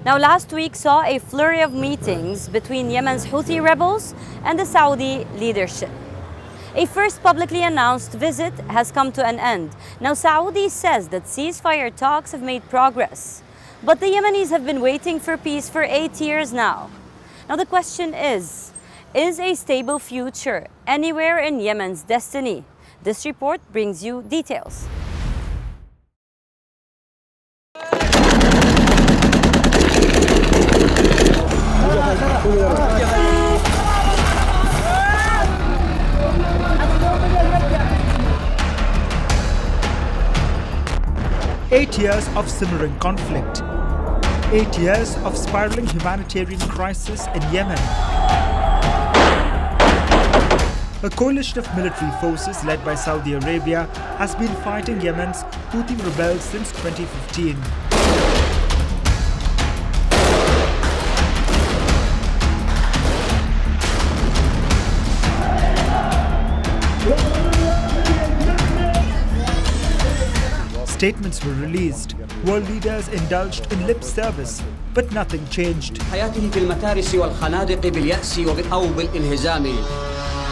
Now, last week saw a flurry of meetings between Yemen's Houthi rebels and the Saudi leadership. A first publicly announced visit has come to an end. Now, Saudi says that ceasefire talks have made progress, but the Yemenis have been waiting for peace for 8 years now. Now, the question is a stable future anywhere in Yemen's destiny? This report brings you details. Eight years of simmering conflict. 8 years of spiraling humanitarian crisis in Yemen. A coalition of military forces led by Saudi Arabia has been fighting Yemen's Houthi rebels since 2015. Statements were released. World leaders indulged in lip service, but nothing changed. حياته في المتارس والخنادق باليأس أو بالانهزام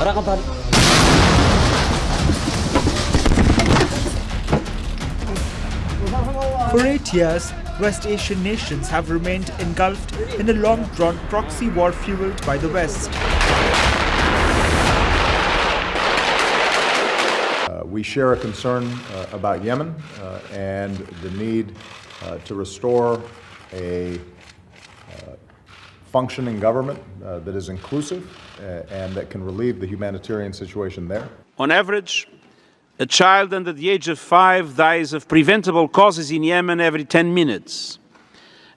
رغبا. For 8 years, West Asian nations have remained engulfed in a long-drawn proxy war fueled by the West. We share a concern about Yemen and the need to restore a functioning government that is inclusive and that can relieve the humanitarian situation there. On average, a child under the age of 5 dies of preventable causes in Yemen every 10 minutes.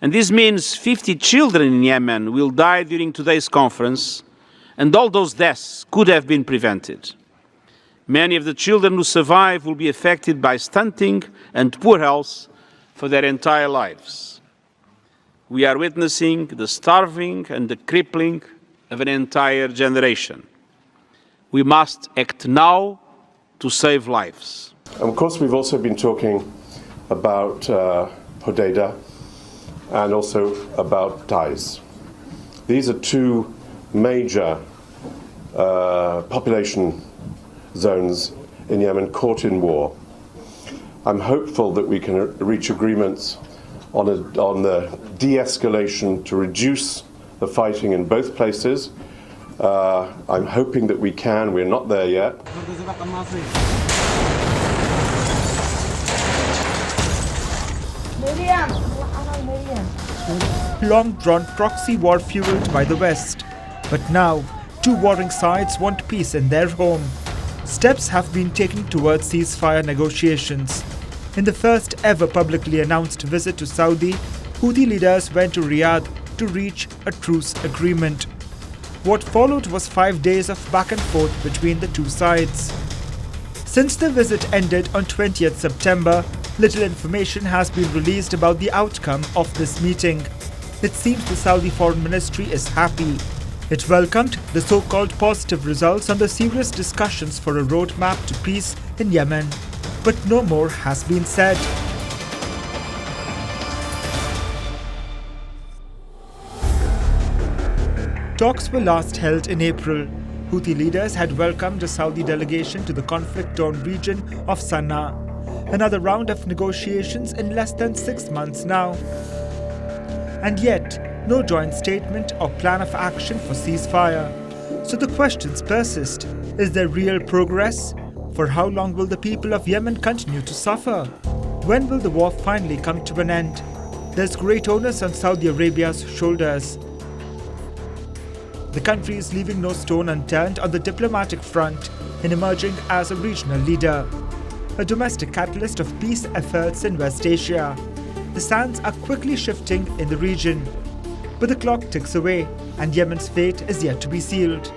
And this means 50 children in Yemen will die during today's conference, and all those deaths could have been prevented. Many of the children who survive will be affected by stunting and poor health for their entire lives. We are witnessing the starving and the crippling of an entire generation. We must act now to save lives. And of course, we've also been talking about Hodeidah and also about Taiz. These are two major population zones in Yemen caught in war. I'm hopeful that we can reach agreements on the de-escalation to reduce the fighting in both places. I'm hoping that we can. We're not there yet. Long-drawn proxy war fueled by the West. But now, two warring sides want peace in their home. Steps have been taken towards ceasefire negotiations. In the first ever publicly announced visit to Saudi, Houthi leaders went to Riyadh to reach a truce agreement. What followed was 5 days of back and forth between the two sides. Since the visit ended on 20th September, little information has been released about the outcome of this meeting. It seems the Saudi Foreign Ministry is happy. It welcomed the so-called positive results on the serious discussions for a roadmap to peace in Yemen. But no more has been said. Talks were last held in April. Houthi leaders had welcomed a Saudi delegation to the conflict-torn region of Sana'a. Another round of negotiations in less than 6 months now. And yet, no joint statement or plan of action for ceasefire. So the questions persist. Is there real progress? For how long will the people of Yemen continue to suffer? When will the war finally come to an end? There's great onus on Saudi Arabia's shoulders. The country is leaving no stone unturned on the diplomatic front in emerging as a regional leader, a domestic catalyst of peace efforts in West Asia. The sands are quickly shifting in the region. But the clock ticks away, and Yemen's fate is yet to be sealed.